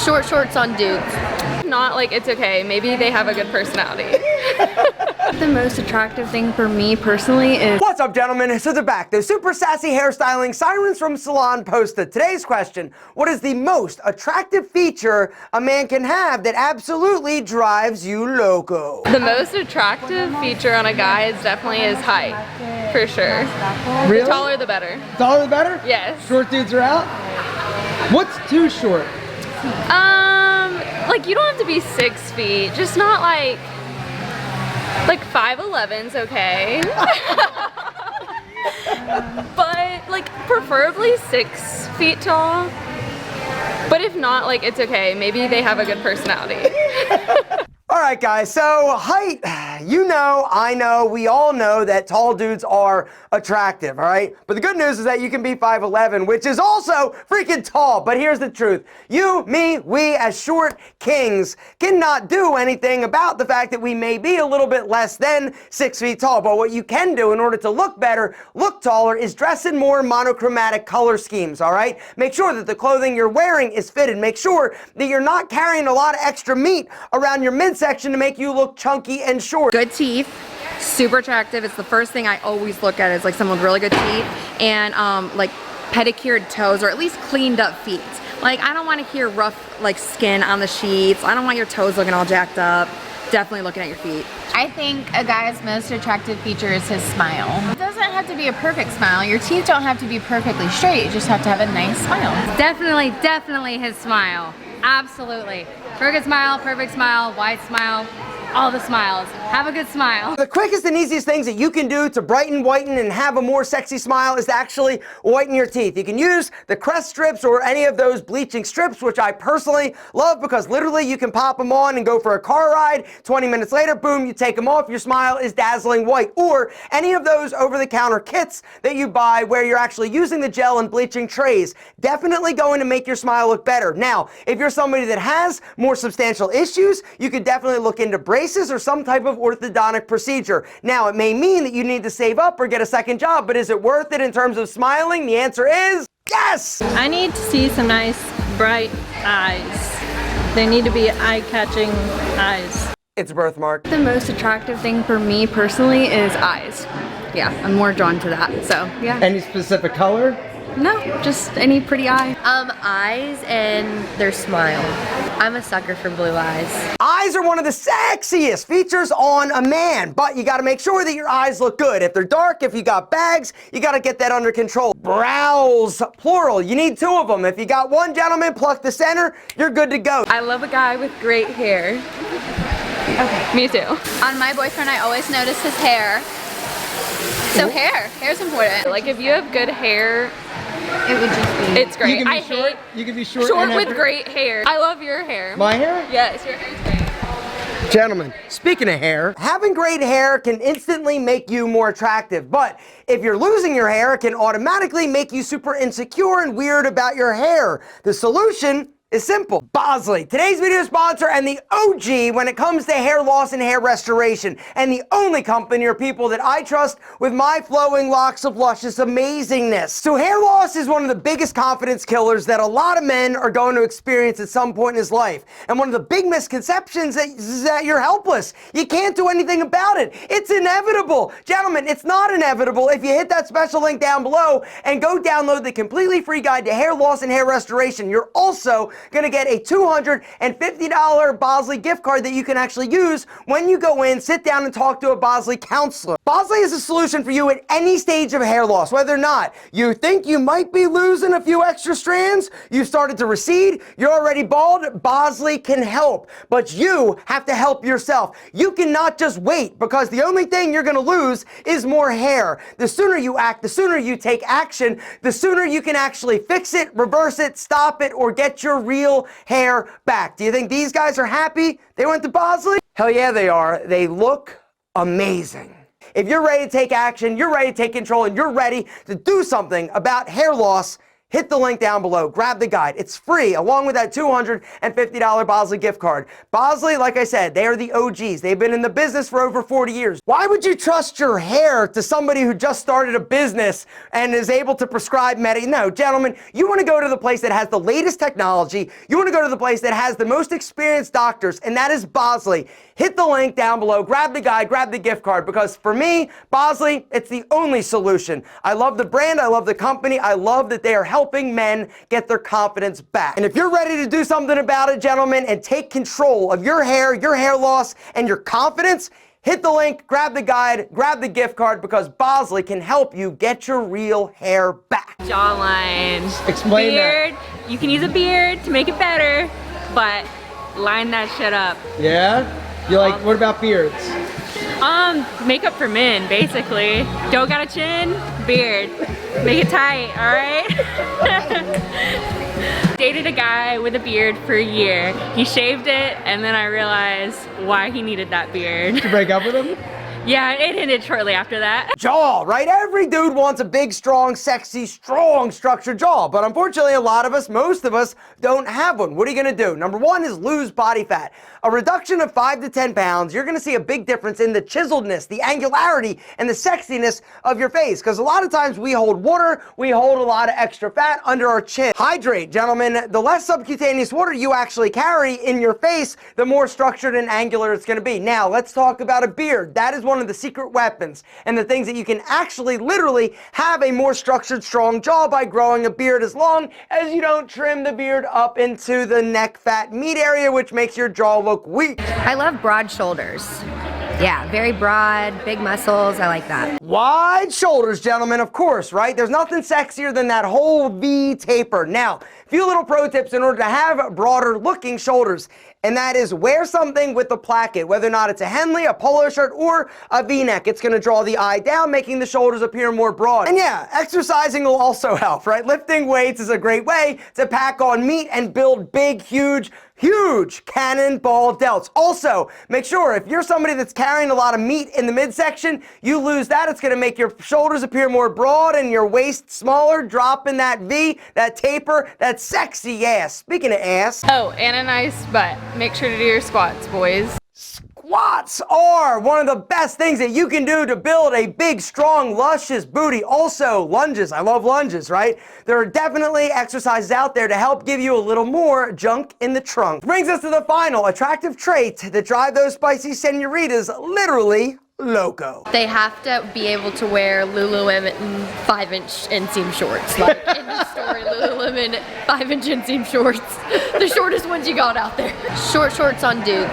Short shorts on dudes. Not like it's okay, maybe they have a good personality. The most attractive thing for me personally is... What's up, gentlemen? So they're back. Those super sassy hairstyling sirens from Salon posted today's question: what is the most attractive feature a man can have that absolutely drives you loco? The most attractive feature on a guy is definitely his height, for sure. Really? The taller the better. Taller the better? Yes. Short dudes are out? What's too short? Like you don't have to be 6 feet, just not like 5'11's okay. But like preferably 6 feet tall. But if not, like it's okay. Maybe they have a good personality. All right, guys, so height, you know, I know, we all know that tall dudes are attractive, all right? But the good news is that you can be 5'11", which is also freaking tall. But here's the truth. You, me, we as short kings cannot do anything about the fact that we may be a little bit less than 6 feet tall. But what you can do in order to look better, look taller, is dress in more monochromatic color schemes, all right? Make sure that the clothing you're wearing is fitted. Make sure that you're not carrying a lot of extra meat around your midsection to make you look chunky and short. Good teeth, super attractive. It's the first thing I always look at is like someone with really good teeth, and like pedicured toes, or at least cleaned up feet. Like I don't want to hear rough like skin on the sheets. I don't want your toes looking all jacked up. Definitely looking at your feet. I think a guy's most attractive feature is his smile. It doesn't have to be a perfect smile. Your teeth don't have to be perfectly straight. You just have to have a nice smile. Definitely his smile. Absolutely. Perfect smile, wide smile, all the smiles. Have a good smile. The quickest and easiest things that you can do to brighten, whiten, and have a more sexy smile is to actually whiten your teeth. You can use the Crest strips or any of those bleaching strips, which I personally love because literally you can pop them on and go for a car ride. 20 minutes later, boom, you take them off, your smile is dazzling white. Or any of those over-the-counter kits that you buy where you're actually using the gel and bleaching trays. Definitely going to make your smile look better. Now, if you're somebody that has more substantial issues, you could definitely look into braces or some type of orthodontic procedure. Now, it may mean that you need to save up or get a second job, but is it worth it in terms of smiling? The answer is yes! I need to see some nice, bright eyes. They need to be eye-catching eyes. It's a birthmark. The most attractive thing for me personally is eyes. Yeah, I'm more drawn to that, so yeah. Any specific color? No, just any pretty eye. Eyes and their smile. I'm a sucker for blue eyes. Eyes are one of the sexiest features on a man, but you gotta make sure that your eyes look good. If they're dark, if you got bags, you gotta get that under control. Brows, plural, you need 2 of them. If you got one, gentleman, pluck the center, you're good to go. I love a guy with great hair. Okay. Me too. On my boyfriend, I always notice his hair. So hair's important. Like if you have good hair, it would just be... It's great. You can be short. You can be short with great hair. I love your hair. My hair? Yes, your hair's great. Gentlemen, speaking of hair, having great hair can instantly make you more attractive, but if you're losing your hair, it can automatically make you super insecure and weird about your hair. The solution is simple. Bosley, today's video sponsor and the OG when it comes to hair loss and hair restoration, and the only company or people that I trust with my flowing locks of luscious amazingness. So hair loss is one of the biggest confidence killers that a lot of men are going to experience at some point in his life. And one of the big misconceptions is that you're helpless. You can't do anything about it. It's inevitable. Gentlemen, it's not inevitable if you hit that special link down below and go download the completely free guide to hair loss and hair restoration. You're also gonna get a $250 Bosley gift card that you can actually use when you go in, sit down and talk to a Bosley counselor. Bosley is a solution for you at any stage of hair loss, whether or not you think you might be losing a few extra strands, you started to recede, you're already bald. Bosley can help, but you have to help yourself. You cannot just wait, because the only thing you're gonna lose is more hair. The sooner you act, the sooner you take action, the sooner you can actually fix it, reverse it, stop it, or get your real hair back. Do you think these guys are happy they went to Bosley? Hell yeah, they are. They look amazing. If you're ready to take action, you're ready to take control, and you're ready to do something about hair loss hit the link down below, grab the guide. It's free, along with that $250 Bosley gift card. Bosley, like I said, they are the OGs. They've been in the business for over 40 years. Why would you trust your hair to somebody who just started a business and is able to prescribe medication? No, gentlemen, you want to go to the place that has the latest technology. You want to go to the place that has the most experienced doctors, and that is Bosley. Hit the link down below, grab the guide, grab the gift card, because for me, Bosley, it's the only solution. I love the brand, I love the company, I love that they are helping men get their confidence back. And if you're ready to do something about it, gentlemen, and take control of your hair loss, and your confidence, hit the link, grab the guide, grab the gift card, because Bosley can help you get your real hair back. Jawline. Explain beard. that. You can use a beard to make it better, but line that shit up. Yeah? You like, what about beards? Makeup for men, basically. Don't got a chin, beard. Make it tight, all right? Dated a guy with a beard for a year. He shaved it, and then I realized why he needed that beard. Did you break up with him? Yeah, it ended shortly after that. Jaw, right? Every dude wants a big, strong, sexy, strong, structured jaw. But unfortunately, a lot of us, most of us, don't have one. What are you gonna do? Number one is lose body fat. A reduction of 5 to 10 pounds, you're gonna see a big difference in the chiseledness, the angularity, and the sexiness of your face. Because a lot of times we hold water, we hold a lot of extra fat under our chin. Hydrate, gentlemen. The less subcutaneous water you actually carry in your face, the more structured and angular it's gonna be. Now, let's talk about a beard. That is one of the secret weapons and the things that you can actually literally have a more structured, strong jaw by growing a beard, as long as you don't trim the beard up into the neck fat meat area, which makes your jaw look weak. I love broad shoulders. Yeah, very broad, big muscles. I like that. Wide shoulders, gentlemen, of course, right? There's nothing sexier than that whole V taper. Now, a few little pro tips in order to have broader looking shoulders, and that is wear something with a placket, whether or not it's a Henley, a polo shirt, or a V-neck. It's gonna draw the eye down, making the shoulders appear more broad. And yeah, exercising will also help, right? Lifting weights is a great way to pack on meat and build big, huge cannonball delts. Also, make sure if you're somebody that's carrying a lot of meat in the midsection, you lose that. It's gonna make your shoulders appear more broad and your waist smaller, dropping that V, that taper, that sexy ass. Speaking of ass. Oh, and a nice butt. Make sure to do your squats, boys. Squats are one of the best things that you can do to build a big, strong, luscious booty. Also, lunges. I love lunges, right? There are definitely exercises out there to help give you a little more junk in the trunk. Brings us to the final attractive trait that drive those spicy senoritas literally loco. They have to be able to wear Lululemon 5-inch inseam shorts. Like in the story, Lululemon 5-inch inseam shorts. The shortest ones you got out there. Short shorts on dudes.